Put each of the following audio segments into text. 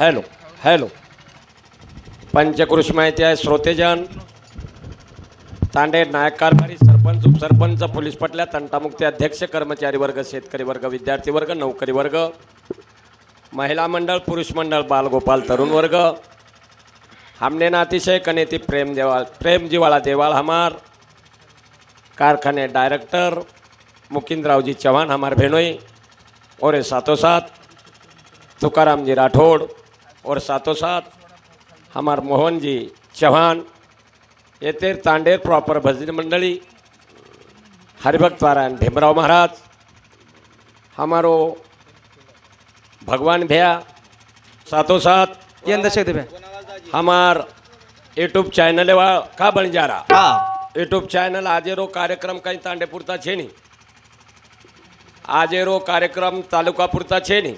Hello hello पंचकृषी माहिती आहे श्रोतेजन तांडे नायक कारभारी सरपंच उपसरपंच पोलीस पटल्या तंटामुक्ती अध्यक्ष कर्मचारी वर्ग शेतकरी वर्ग विद्यार्थी वर्ग नौकरी वर्ग महिला मंडळ पुरुष मंडळ बालगोपाल तरुण वर्ग हमने ना अतिशय कनेती प्रेम जीवाला देवाल हमार कारखाने डायरेक्टर मुकिंदरावजी चौहान हमार भेनोई और साथों साथ तुकाराम जी राठौड़ और साथों साथ हमार मोहन जी चौहान येते तांडेर प्रॉपर भजन मंडली हरिभक्त नारायण भीमराव महाराज हमारो भगवान भैया साथों साथ हमार यूट्यूब चैनल का बन जा रहा यूट्यूब चैनल आजेरो कार्यक्रम कहीं तांडे पुरता छे नहीं आजेरो कार्यक्रम तालुका पुरता छे नहीं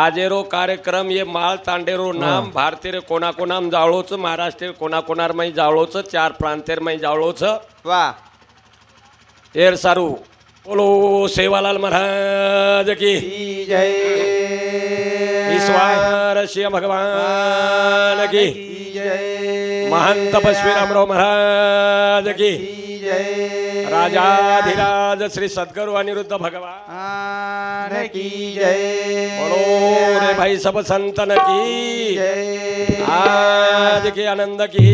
आजेरो कार्यक्रम ये माल तांडेरो नाम भारतीय कोना कोनाम जावळोच महाराष्ट्र कोना कोनार में जावळोच चार प्रांतेर में जावळोच वाह एर सारू बोलो सेवालाल महाराज की जय ईश्वर श्री भगवान की जय महान तपस्वी रामराव महाराज की जय राजाधिराज श्री सद्गुरु अनिरुद्ध भगवान की जय बोलो रे भाई सब संतन की जय आज के आनंद की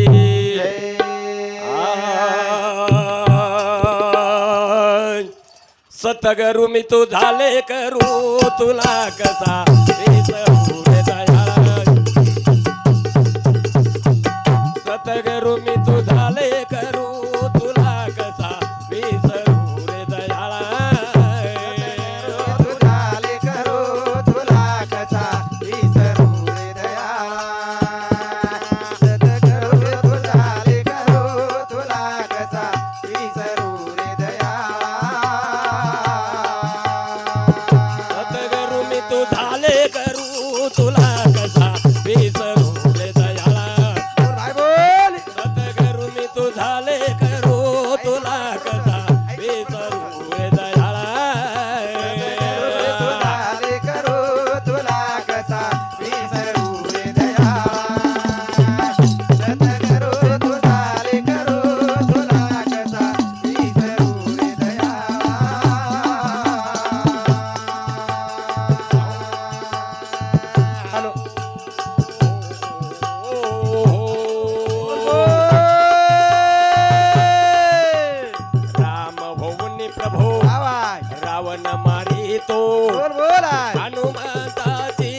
सतगुरु मी तू झाले करू तुला कसा सतगुरु मी तू झाले करू तुला कसा विसरू रे दयाळा तुझाले करू तुला कसा विसरू रे दयाळा सतगुरु तुझाले करू तुला कसा विसरू रे दयाळा सतगुरु मी तू झाले करू तुला कसा विसरू रे दयाळा काय बोल सतगुरु मी तू झाले करू तुला कसा विसरू रे दयाळा तुझाले करू तुला कसा विसरू रे दयाळा सतगुरु तुझाले करू तुला कसा विसरू रे दयाळा हॅलो राम भवनी प्रभो आवाज रावण मारी तो बोल बोल आहे. हनुमंताची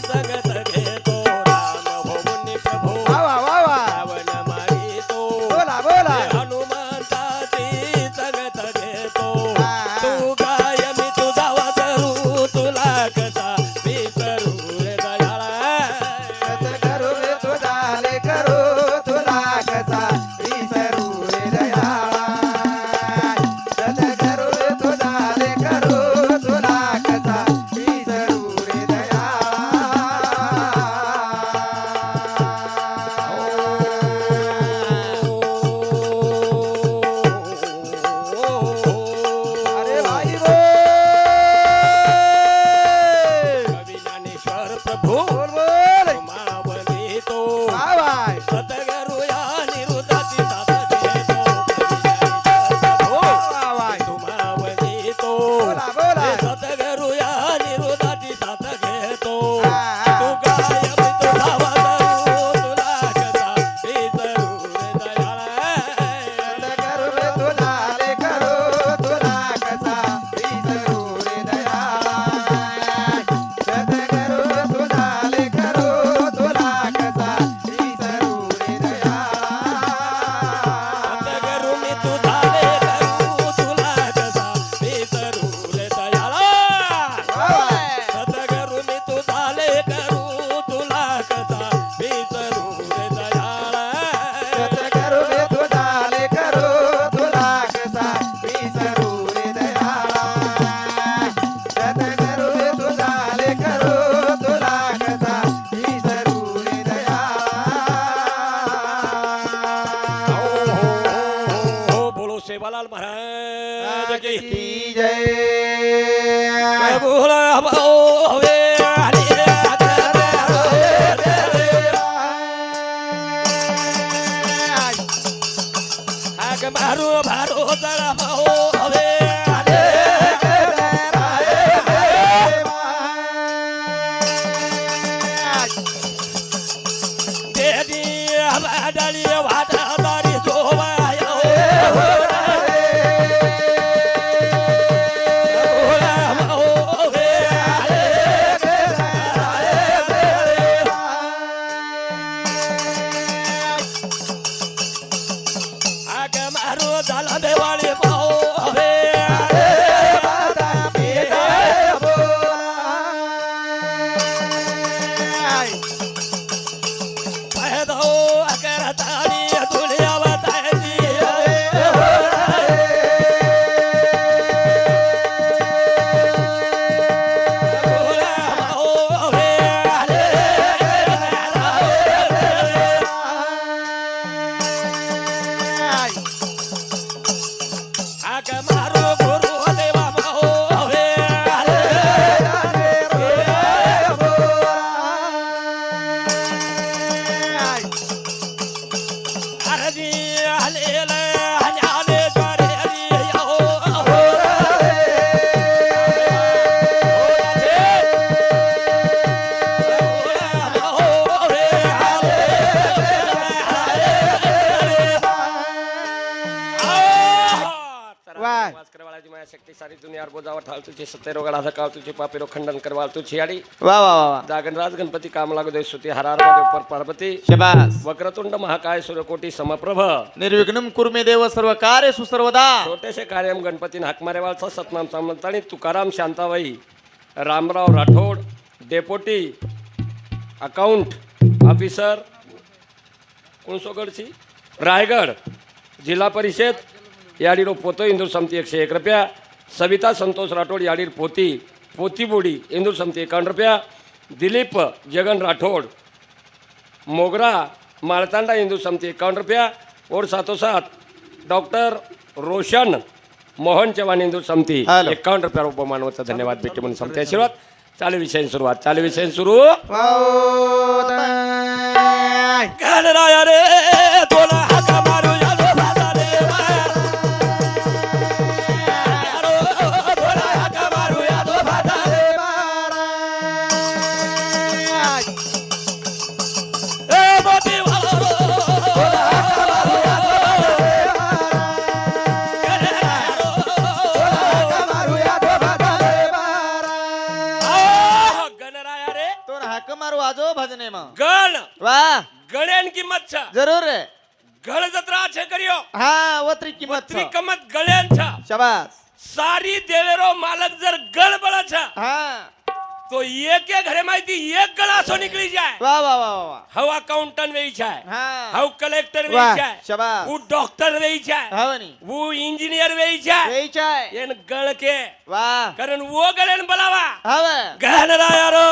संगत घेतो राम भवनी प्रभो वा वा वा वा. रावण मारी तो बोला बोला हनुमंताची संगत घेतो हा. तू गाय मी तुझा वाजरू तुला कसा विसरू रे दयाळा सतगुरु तुझाले करू तुला कसा विसरू रे दयाळा सतगुरु तुझाले करू तुला कसा विसरू रे दयाळा अरे भाई बोल कवी ज्ञानेश्वर प्रभू बोल बोल मावली तो वा वा. सतगुरु या निरुद्धाची साथ घेतो प्रभू वा वा. तुम्हावली तो बोला बोला सतगुरु या निरुद्धाची साथ घेतो हा. तू गाय मी तुझा वाजरू तुला कसा विसरू रे दयाळा सतगुरु तुझाले करू तुला कसा विसरू रे दयाळा सतगुरु तुझाले करू तुला कसा विसरू रे दयाळा सतगुरु मी तुझाले करू तुला कसा विसरू रे दयाळा सतगुरु मी तुझाले करू तुला कसा विसरू रे दयाळा सतगुरु तुझाले करू तुला कसा विसरू रे दयाळा सतगुरु तुझाले करू तुला कसा विसरू रे दयाळा हो बोलो सेवालाल महाराज की की जय बोलो हवे हरे हरे आग मारू भारू जरा भाऊ हवे देदी वादळी वादळी जोवाय आग मारू झाला देवाळी भाऊ हवे शक्ति सारी दुनिया बोजावा ठाल तुझे सत्तेरो गळा धकाव तुझे पापेरो खंडन करवाल तुझी आडी वा वा वा वा जागनराज गणपती काम लागू दे सुती हरार ऊपर पार्वती शबास वक्रतुंड महाकाय सूर्यकोटी समप्रभ निर्विघ्नम कुर्मे देव सर्व कार्येषु सर्वदा छोटेसे कार्यम गणपती हाक मारेवालचा सतनाम सामंतानी Tukaram Shantabai Ramrao Rathod deputy account officer कुणसोगडची रायगड जिल्हा परिषद याडीरो पोतो इंदूर समिती 101 रुपया सविता संतोष राठोड याडीर पोती पोतीबोडी इंदूर समिती 51 रुपया दिलीप जगन राठोड मोगरा माळतांडा इंदूर समिती 51 रुपया और साथोसाथ डॉक्टर रोशन मोहन चव्हाण इंदूर समिती हॅलो. 51 रुपया उपमानवचा धन्यवाद भेटे म्हणून समिती आशीर्वाद चालू विषय सुरुवात चालू विषय सुरू घालराया रे तोला हाका मारू यालो भाता रे हाक मारू आजो भजने में गण वाह गळ्यान किंमत छ जरूर रे गळ जत्रा छे करियो हाँ वत्री कीमत पत्री कमत गळ्यान छ शबास सारी देवेरो मालक जर गळ बळ छ हाँ तो एक एक घरे माहिती एक गळा सो निकली जाए वाह वाह वाह वाह हव अकाउंटंट वेई छाय हाँ हव कलेक्टर वेई वाह छाय शबास वो डॉक्टर वेई छाय हवनी वो इंजीनियर वेई छाय यही चाय एन गळ के वाह कारण वो गळेन बलावा हव गहनराया रो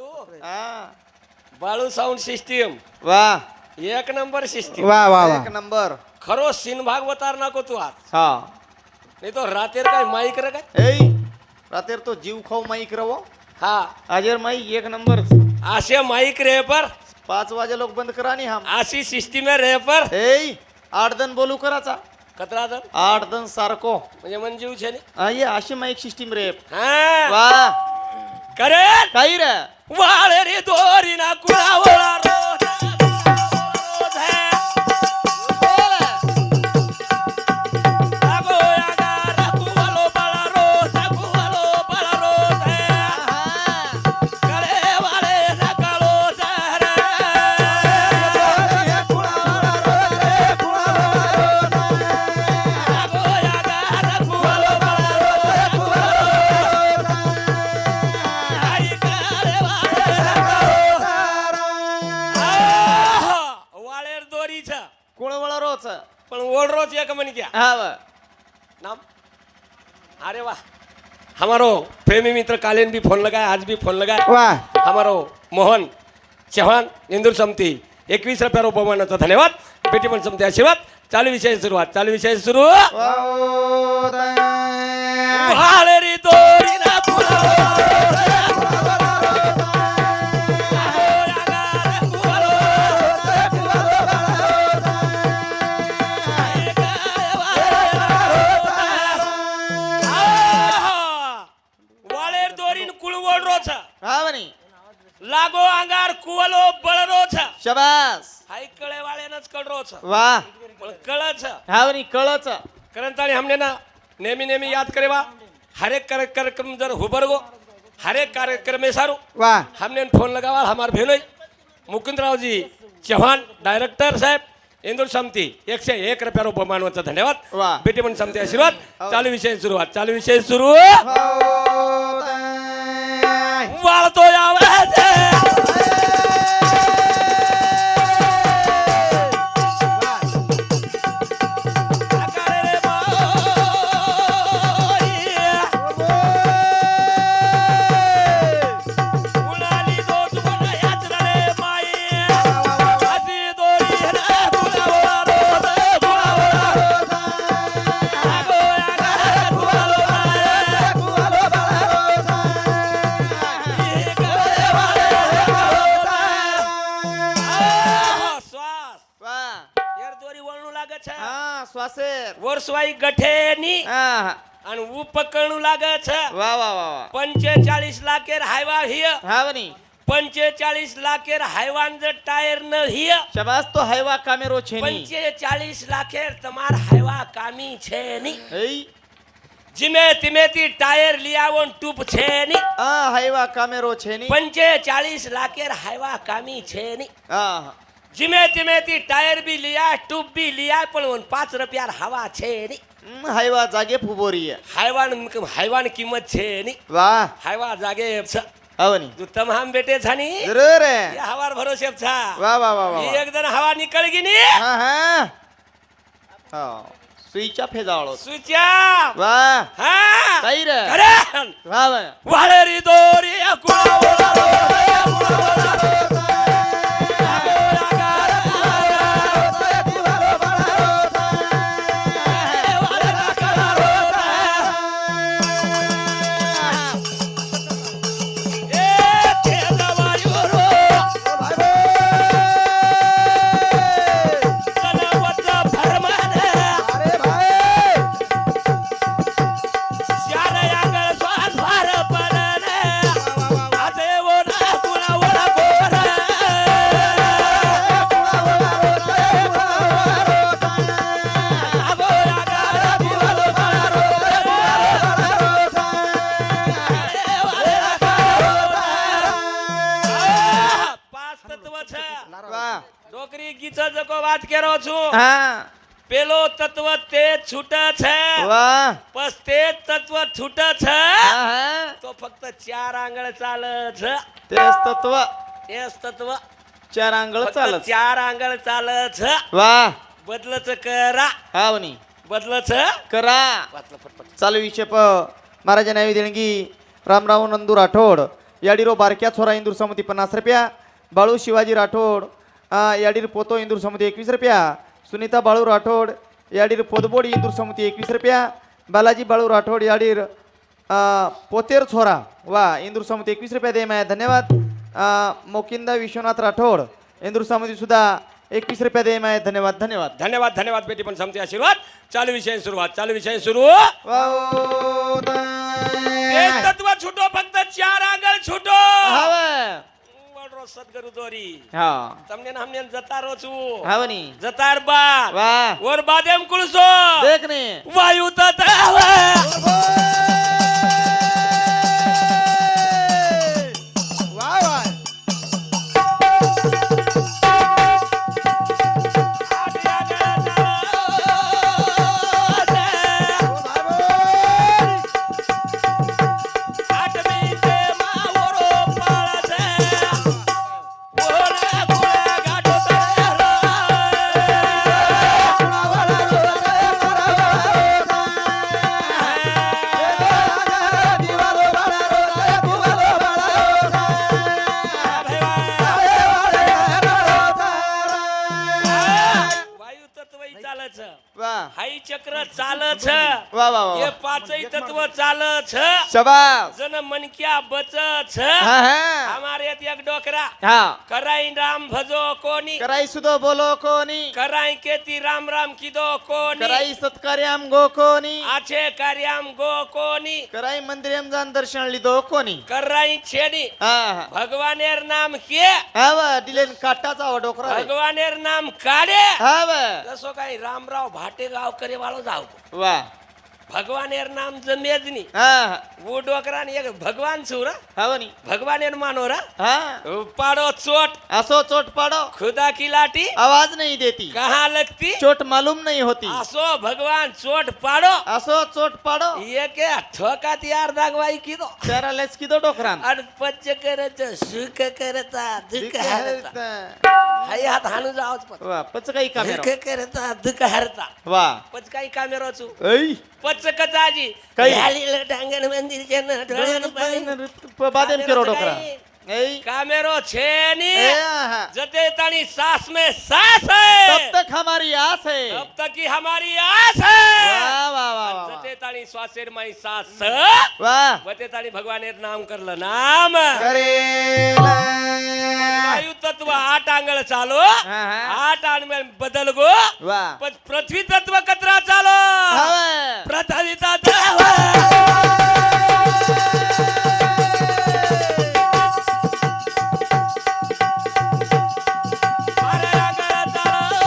हा. बाळू साऊंड सिस्टीम वा एक नंबर सिस्टीम. वा वा वा एक नंबर. खरो सीन भागवतार नको तू आज हा नाही तो रातेर काय माईक रे काय ए रात्री तो जीव खाऊ माईक रवो हा आजर माईक एक नंबर. असे माईक रे पर 5 वाजे लोक बंद करा आणि हम अशी सिस्टीम आहे रे पर ए 8 दन बोलू कराचा कतरा जण 8 दन सारखो म्हणजे मंजू छे ये अशी माईक सिस्टीम रे. हा वा करे काही रे वाळे रे दोरी ना कुळावळा रोज कुळवळा रोच. पण ओल्ड रोज एक म्हण क्या हा वा. नाम अरे वाह हमारो प्रेमी मित्र कालेन भी फोन लगाए आज भी फोन लगाए वा हमारो मोहन चौहान इंदूर समती 21 रुपया बहुमानाचा धन्यवाद बेटी पण समती आशीर्वाद. चालू विषय सुरुवात चालू विषय सुरू वाळे रे दोरी ना वाळेर दोरीन कुळवड रोछ हा म्हणे लागो अंगार कुवलो बळ रोछ शबास. हाय कळे वाळेनच कळ रोछ वा पण कळच हा म्हणे कळच. करंतानी हमने ना नेहमी नेहमी याद करेवा हर एक कार्यक्रम जर हुबरगो हर एक कार्यक्रम में सारू वा हमने फोन लगावा हमार भेनोई मुकुंदराव जी चौहान डायरेक्टर साहेब इंदूर समती 101 रुपया बहुमानाचा धन्यवाद वा. बेटी पण समती आशीर्वाद. चालू विषय सुरुवात चालू विषय सुरू वाळतो आवाज हा श्वासेर वर्षवाई गठेनी हा आणि उपकरणू लागत वा वा वा वा. 45 लाखेर हायवा हिय हा म्हणे 45 लाखेर हायवान जर टायर न हिय शबास तो हैवा कामेरो छेनी 45 लाखेर तमार हायवा कामी छेनी ऐ जिमे तिमे ती टायर लियावन टूप छेनी आ हैवा कामेरो छेनी 45 लाखेर हायवा कामी छेनी हा जिमे तिमे ती टायर भी लिया टूप भी लिया पण 5 रुपयार हवा छेनी हैवा जागे फुबोरी हायवान किंमत छेनी वा हायवा जागे आवनी तू तमाम बेटे छानी जरूर रे या हवार भरोसे छा वा वा वा वा ही एकदम हवा निकल गी नी हा हा हा सुईच्या फेजावळो सुच्या वा हा काही रे करण वा वा वाळेरी दोरी कुळा डोकरी गीत जको बात करो छु हा पेलो तत्व ते छूट छे वा बस ते तत्व छूट छे हा हा तो फक्त 4 आंगळ चाल छ तेच तत्व तेच तत्व 4 आंगळ चालत 4 आंगळ चाल छ वा बदलच करा आवनी बदलच करा वाचलं फटफट चालू विषय महाराजा नावी देणगी रामराव नंदू राठोड याडीरो बारक्या छोरा इंदूर समिती 50 रुपया. बाळू शिवाजी राठोड याडीर पोतो इंदूर समिती 21 रुपया. सुनीता बाळू राठोड याडीर पोदबोडी इंदूर समिती 21 रुपया. बालाजी बाळू राठोड याडीर पोतेर छोरा वा इंदूर समिती 21 रुपया दे माय धन्यवाद. मोकिंदा विश्वनाथ राठोड इंदूर समिती सुद्धा 21 रुपया दे माय धन्यवाद धन्यवाद. धन्यवाद धन्यवाद बेटी पण समती आशीर्वाद. चालू विषय सुरुवात. चालू विषय सुरू. तेच तत्व छुटो फक्त 4 आंगळ छुटो. वडरो सद्गुरु दोरी तमने हमने जतारो छु हावनी जतार बार वाह और बादेम कुलसो देखने वायु तताव वाह वाह हाई चक्र चालच वाह वाह ये पाचही तत्व चालच शाबाश जन मनक्या बचच हाँ हाँ हमारे एक डोकरा हाँ कराई राम भजो कोणी कराई सुदो बोलो कोनी कराई केती राम राम किदो कोणी कराई सत्कार्याम गो कोनी आछे कार्याम गो कोणी कराई मंदिरम जान दर्शन लिदो कोनी कराई छेडी हाँ भगवानेर नाम के हाँ वा दिलेन काटाचा वा डोकरा रे. भगवानेर नाम काढे हाँ वा जसो काही रामराव भाटेगाव करे वाळो जाव वाह भगवानेर नाम जमेजनी हाँ वो डोकरान एक भगवान छुरा हावनी भगवानेर मानोरा हाँ पाड़ो चोट असो चोट पाड़ो खुदा की लाठी आवाज नहीं देती कहाँ लगती चोट मालूम नहीं होती आसो भगवान चोट पाड़ो असो चोट पाड़ो ये के ठोका यार दागवाई की दो त्यारा लेच की दो डोकरान अडपच करत सुख करता दुःख हरता हाय हात हाणू जावच पण वाह पच काही कामेरो सुख करता दुःख हरता वाह पच काही कामेरो छु ऐ पच कचाजी काही? झालील डांगण मंदिरच्या न डोळ्यानं पाणी बादेम केरो डोकरा ऐ कामेरो छेनी ए, आहा. जते तानी सांस में सांस है तब तक हमारी आस है तब तक की हमारी आस है वाह वाह वाह वाह जते तानी श्वासेर माई सांस वाह वते तानी भगवानेर नाम करलं नाम करेला वायु तत्व 8 आंगळ चालो हाँ. 8 आंगळ बदल गो वाह पण पृथ्वी तत्व कतरा चालो हवा पृथ्वी तत्व अरे आंगळ चालो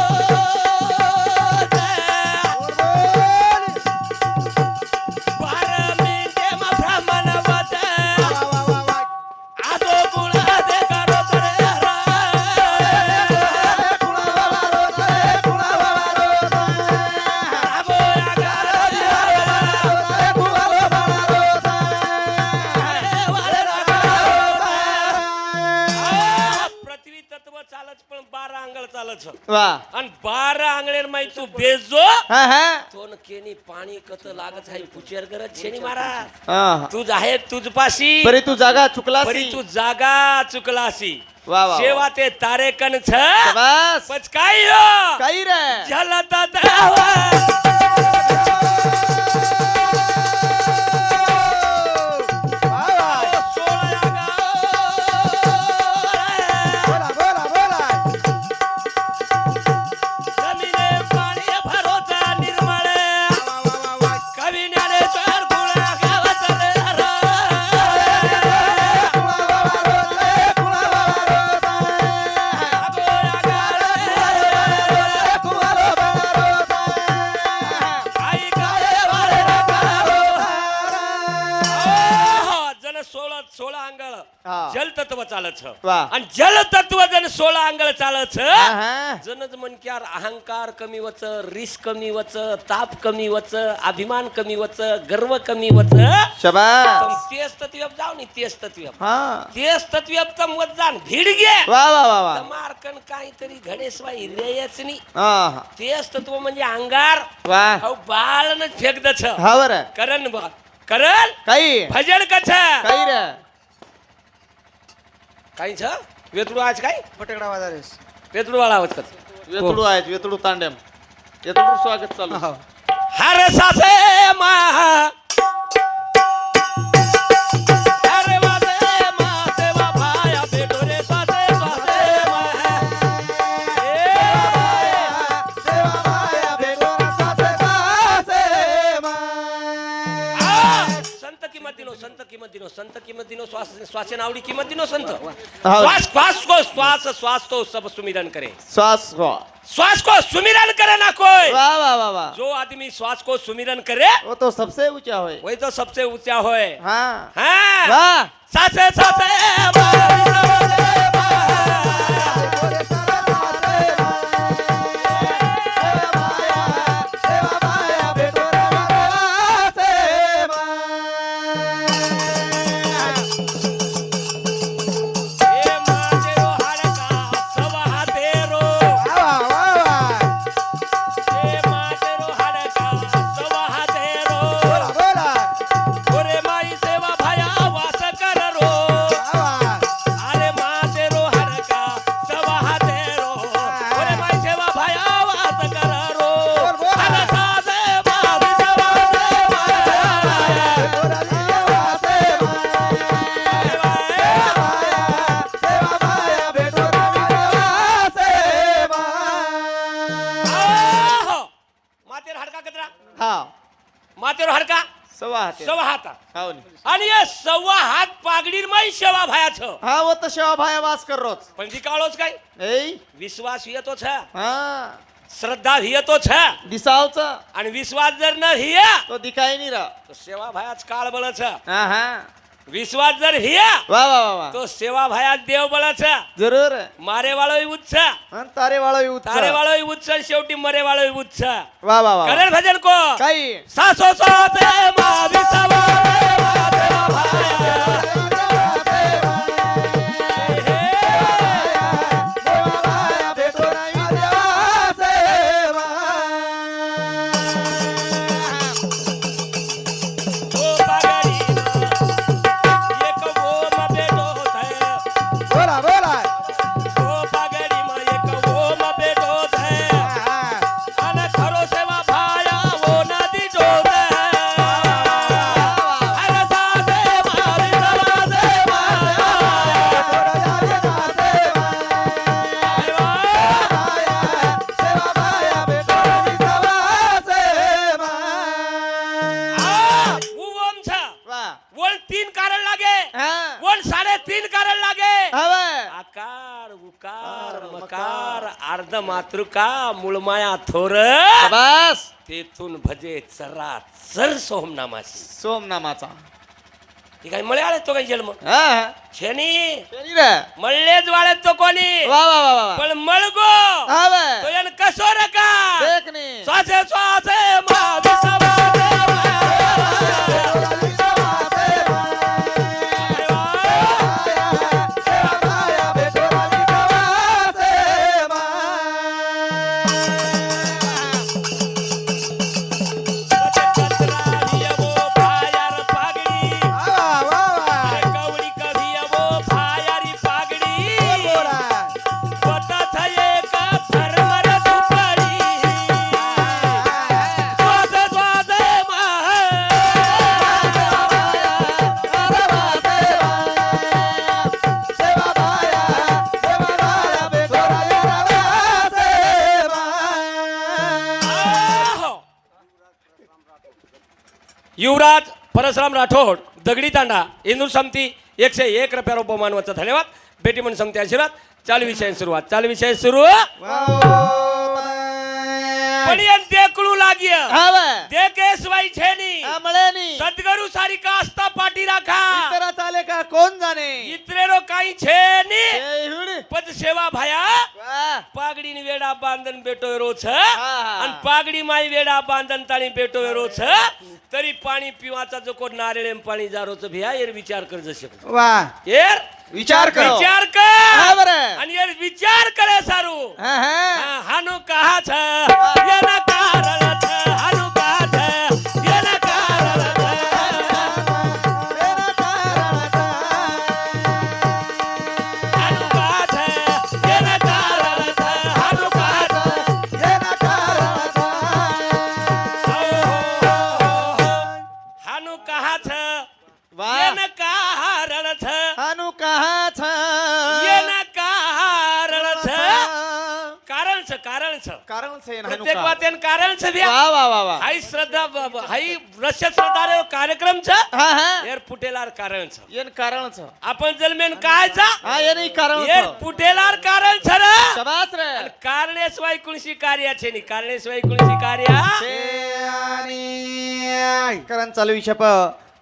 बारा मिनिटे मात्र मनवत आदो गुळा दे करो तरे पृथ्वी तत्व चालच पण 12 आंगळ चालच वाह आणि 12 आंगळेर माई तू बेजो हाँ हाँ तोन केनी पाणी कत लागत आहे पुचेर करत छेनी महाराज हाँ तुझ आहे तुझ पाशी परी तू जागा चुकला परी तू जागा चुकलासी वाह वाह सेवा ते तारेकन छ शाबाश पच काय हो काही रे झलता दावा बोला बोला बोला जमिने पाणी भरोचा निर्मळ कवी ज्ञानेश्वर गुळा गावात जन 16 अंगळ हा. जल तत्व चालच वाह. आणि जल तत्व जन 16 अंगळ चालच हाँ हाँ जनज मनक्यार अहंकार कमी वच रिस कमी वच ताप कमी वच अभिमान कमी वच गर्व कमी वच शाबाश तेच तत्व जाऊ नी तेच तत्व हाँ तेच तत्व तम वजान भीड गे वाह वाह वाह वाह मार्कन काहीतरी घडेसवाई रेयच नी हाँ तेच तत्व म्हणजे अंगार वाह अहो बाळन फेकद छ हा बर करण बा करण काही भजन कछ काही रे काही छ वेतडू आज काय फटकडा वाजारेस वेतडू वाला आवाज कर वेतडू आहेत वेतडू तांड्याम वेतडू स्वागत चालू हो हर सासे मा अरे वासे मा सेवा भाया बेटो रे सासे सासे मा सेवा माया बेटोरा सासे सासे मा संत किंमत दिनो श्वास नावडी किंमत दिनो संत हाँ। श्वास तो सब सुमिरन करे श्वास श्वास को सुमिरन करे ना कोई वाह वाह वाह वाह जो आदमी श्वास को सुमिरन करे वो तो सबसे ऊंचा होय वही तो सबसे ऊंचा होए हाँ हाँ वाह सासे सासे सेवा माया बेटोरा सासे मा ए माझेरो हाडका सवा हातेरो वा वा वा ए माझेरो हाडका सवा हातेरो बोला बोला ओरे माई सेवा भाया वास कर रो वा अरे माझेरो हाडका सवा हातेरो ओरे माई सेवा भाया वास कर रो बोल, बोल. अरे सासे मावी सेवा देवा बेटोरा सेवा सेवा सेवा माया बेटोरा सेवा आहो मातेर हाडका कतरा हाँ मातेर हाडका सवा हाते सवा हाता हाव नी. आणि हे सव्वा हात पागडीर माई सेवा भायाचं हाँ वो तो शेवा भाया वास कर रोज पण ती काळोच काय ऐ विश्वास येतोच हाँ श्रद्धा येतोच दिसावचा आणि विश्वास जर न हिया तो दिखाई नहीं रहा तो सेवा भायाच काळ बळच हाँ हाँ विश्वास जर हिया वाह वाह वाह वाह तो सेवा भायाच देव बळच जरूर मारे वाळोय उच्च हाँ, तारे वाला तारे वाळोय उच्च शेवटी मरे वाळोय उच्च वाह वाह वाह करेल भजन को काही सासो सासे मावी सवा देवा देवा भाया ओ पागडी एक ओम बेटो है ओ पागडी मा एक ओम बेटो है अन खरो सेवा भाया वो नदी जो है अरे सासे मावी सवा देवा ओम छ वाह वोल 3 कारण लागे हाँ वोल 3.5 कारण लागे हवा आकार उकार मकार अर्ध मातृका मुळमाया थोर बस तेथून भजे चरा चर सोमनामाशी सोमनामाचा ती काय मळे आले तो काही जन्म हाँ छेनी शनी रे मळलेच वाळे तो कोणी वाह वाह वाह वाह पण मळगो हवा तो यान कसो रका देखने श्वासे श्वासे मावी सवा देवा. कचरा हियवो भायार पागडी कवडी कभियवो भायारी पागडी स्वतःच एक फरमर दुपडी स्वाद स्वाद युवराज परशुराम राठोड दगडी तांडा इंदूर समिती 101 रुपया बहुमानवाचा धन्यवाद बेटी म्हणून समिती आशीर्वाद चालू विषय सुरुवात चालू विषय सुरू पण यान देखळू लाग्य हवा देकेश वाई छेनी मळे नी सद्गुरु सारी कास्ता पाटी राखा इतरा चाले का कोण जाणे इतरेरो काही छेनी ए हुड पद सेवा भया वाह पागडीनी वेडा बांधन बेटो रोछ हा. आणि पागडी माई वेडा बांधन ताणी बेटो रोछ तरी पाणी पिवाचा जो कोण नारळेम पाणी जारोच भिया एर विचार कर जसे एर विचार करो विचार हा कर बरं. आणि एर विचार करे सारू हाँ हाँ हानु कहा छ येना कारण छ हानु कहा छ येना कारण छ छ कारण से प्रत्येक वातेन कारण छ द्या वा वा वा वा हाई श्रद्धा हाई रस्य श्रद्धा रे कार्यक्रम छ हा हा एर पुटेलार कारण छ येन कारण छ आपण जलमेन काय छ हा येन कारण एर पुटेलार कारण छ रे शबास रे आणि कारणे कुणशी कार्य छे नी कारणे कुणशी कार्य कारण चालू विषय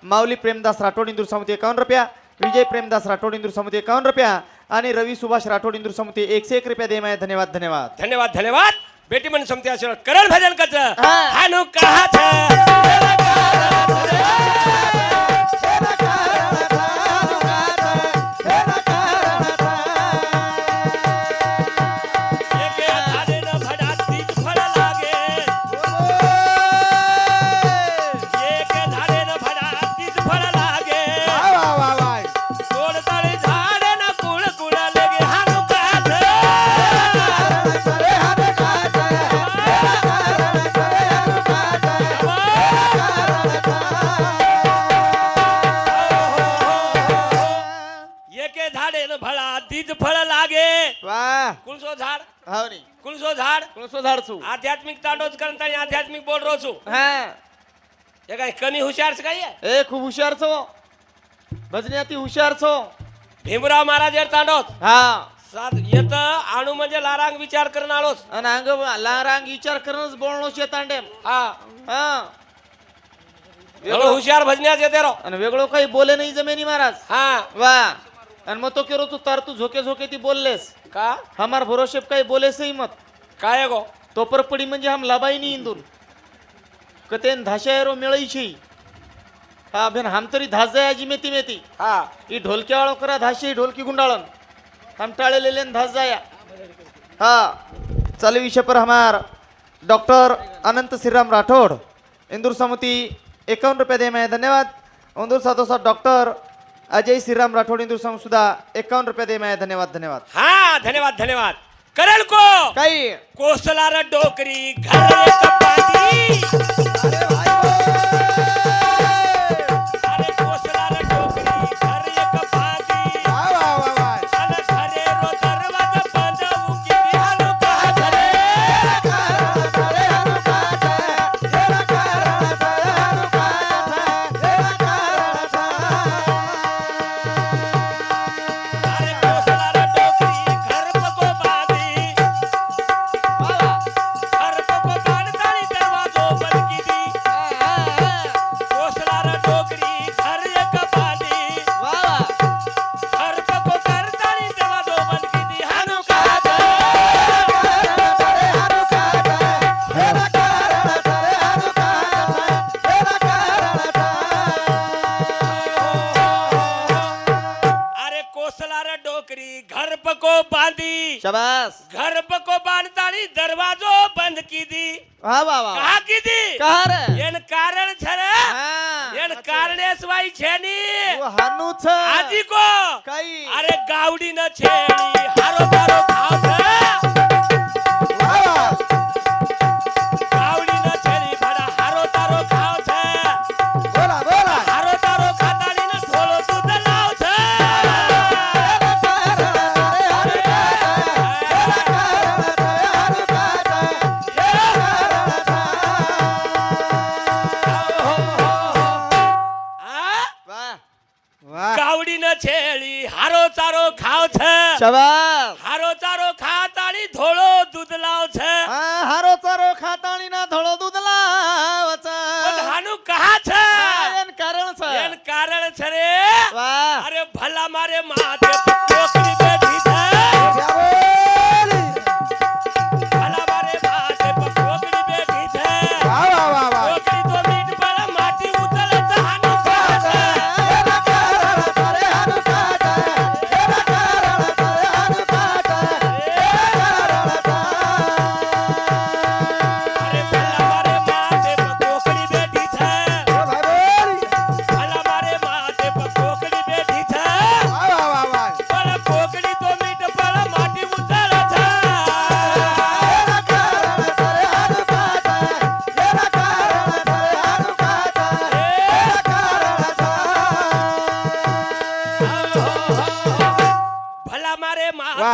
माऊली प्रेमदास राठोड इंदूर समिती 51 रुपया विजय प्रेमदास राठोड इंदूर समिती 51 रुपया आणि रवी सुभाष राठोड इंदूर समिती 101 रुपया दे माय धन्यवाद धन्यवाद धन्यवाद धन्यवाद बेटी मन समती आशीर्वाद करण भजन कच हा. हानु कहा छ एके धारे न भड़ा तीज फल लागे एके धारे न भड़ा तीज फल लागे तोड़ तळे झाडे न कुळ कुळ लगे हानु कहा एके झाडे न भड़ा तीज फळ लागे वा कुणसो झाड हाव नी कुणसो झाड कोणसो झाडचू आध्यात्मिक तांडोच करता आणि आध्यात्मिक बोल रोचू हा हे काय कमी हुशार काय आहे ए खूप हुशार छो भजन्याती हुशार छो भीमराव महाराज एर तांडोत हा सात येत आणू म्हणजे लारांग विचार करून आलोच आणि अंग लारांग विचार करूनच बोलणो शे तांडेम हा हा एवढं हुशार भजन्यास येते रो आणि वेगळं काही बोले नाही जमेनी महाराज हा वा आणि मग तो केरो तू तर तू झोके झोके ती बोललेस का हमार भरोसे काही बोले सही मत काय गो तो परपडी म्हणजे हम लाबाई नी इंदून कतेन धाशायरो मिळायची हा बेन हम तरी धास जाय आजी मेती मेती हा ही ढोलक्या वाळो करा धाशी ढोलकी गुंडाळन हम टाळे लेलेन धास जाया हा चालू विषय पर हमार डॉक्टर अनंत श्रीराम राठौड़ इंदूर समिति 51 रुपया दे मैं धन्यवाद इंदूर साथोसाथ डॉक्टर अजय श्रीराम राठौड़ इंदूर समिति सुधा 51 रुपया दे मैं धन्यवाद धन्यवाद हा धन्यवाद धन्यवाद करण को काही कोसलार डोकरी घर एक पाणी अरे कोसलार डोकरी घर एक पाणी अरे घरे रो दरवाजा बंद उकी हानु कहा घरे अरे कोसलार डोकरी घर पको बांधी घर पको बांधतानी दरवाजो बंद की दी कोसलार डोकरी घर एक बांधी घर पको करतानी दरवाजो बंद की दी हानु कहा अरे कोसलार डोकरी घर पको बांधी शाबास घर पको बांधतानी दरवाजो बंद की दी वा वा वा कहा की दी कहा रे एन कारण छरे हा एन कारणे छेनी वो हानू छ आजी को काही अरे गावडी न छेनी हारो तारो खाव छ गावडी न छेनी भडा हारो तारो खाव छ हारो तारो खाताली न थोलो दूध लाव छ वा गावडी न छेली हारो चारो खाव छ शाबास हारो चारो खाताली धोळो दूध लाव छ हा हारो चारो खाताणी ना धोळो दूध लावचा पण हानु कहा छ एन कारण छ एन कारण छ रे वा अरे भला मारे माथे पे टोकरी बैठी छ भला मारे माथे पे टोकरी बैठी छ टोकरी तो मीठ बड़ा माटी उतल छ हानु कहा छ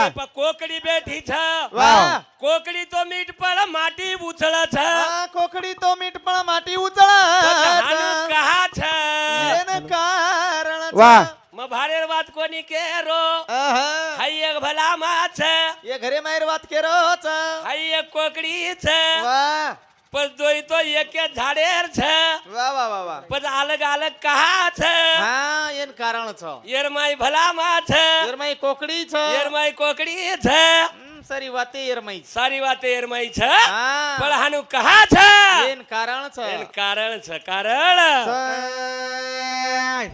પણ કોકડી બેઠી છે વાહ કોકડી તો મીઠ પણ માટી ઉછળે છે આ કોકડી તો મીઠ પણ માટી ઉચળે કહાનું કહા છે એને કારણ છે. વાહ. ભારે વાત કોની કેરો આહા. હાઈ એક ભલામાં છે એ ઘરે મારી વાત કેરો છે હાઈ એક કોકડી છે વાહ પણ જોઈ તો એક ઝાડેર છે વાહ વાહ વાહ વાહ પણ અલગ અલગ કહા છે હા એન કારણ છે એરમાઈ ભલામાં છે એરમાઈ કોકડી છે એરમાઈ કોકડી છે સારી વાતે એરમાઈ છે. સારી વાત એરમાઈ છે હા પણ હાનું કહા છે એન કારણ છે એનું કારણ છે કારણ સય.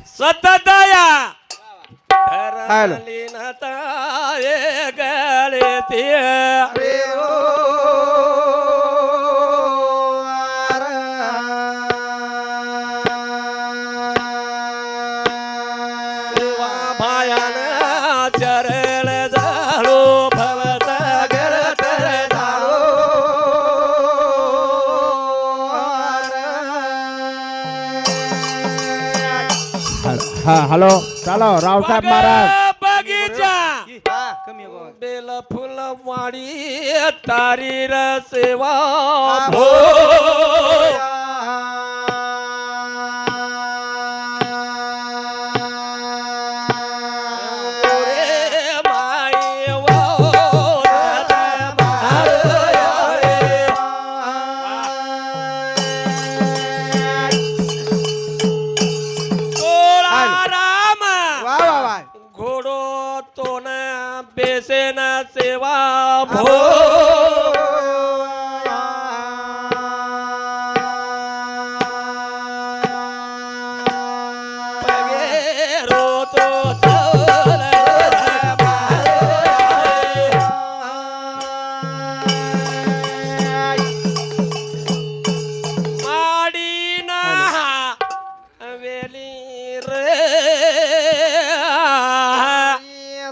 સતતયા હાલો. ધરલીનતા એ ગળે તે રે ઓ સેવા ભાયાના ચરણ જાળો ભવત ગરત જાળો હા હાલો ચાલો રાવ સાહેબ મહારાજ બગીચા હા કમી ગો બેલ ફૂલ વાળી તારી ર સેવા ભો રે માય વો રામ વાહ વાહ વાહ ઘોડો તો ના બેસે ના સેવા ભો પગેરો તો ચલ માડીના વેલી રે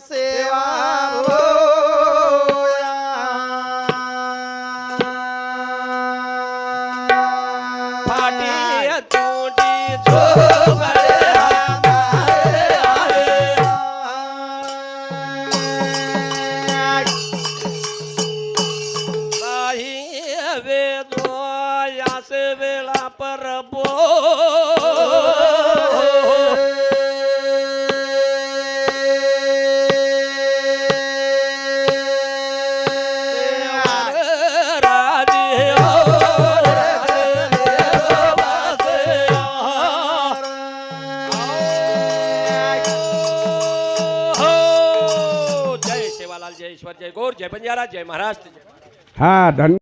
સેવા ફાટી તૂટી જો વેદો યાસે વેળા પર બો જય સેવાલાલ જય ઈશ્વર જય ગોર જય બંજારા જય મહારાષ્ટ્ર હા ધન